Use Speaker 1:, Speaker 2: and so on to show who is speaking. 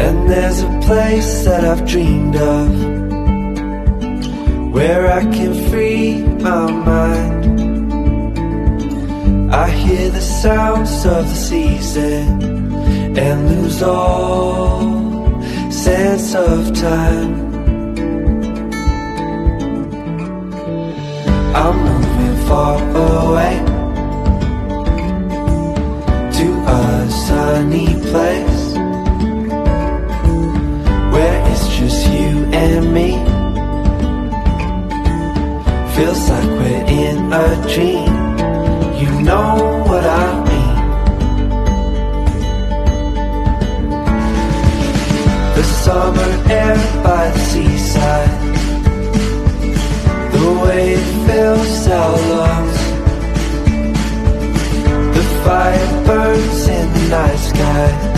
Speaker 1: And there's a place that I've dreamed of, where I can free my mind. I hear the sounds of the season and lose all sense of time. I'm moving far away to a sunny place where it's just you and me. Feels like we're in a dream. You know what I mean. The summer air by the seaside, the way it fills our lungs, the fire burns in the night sky.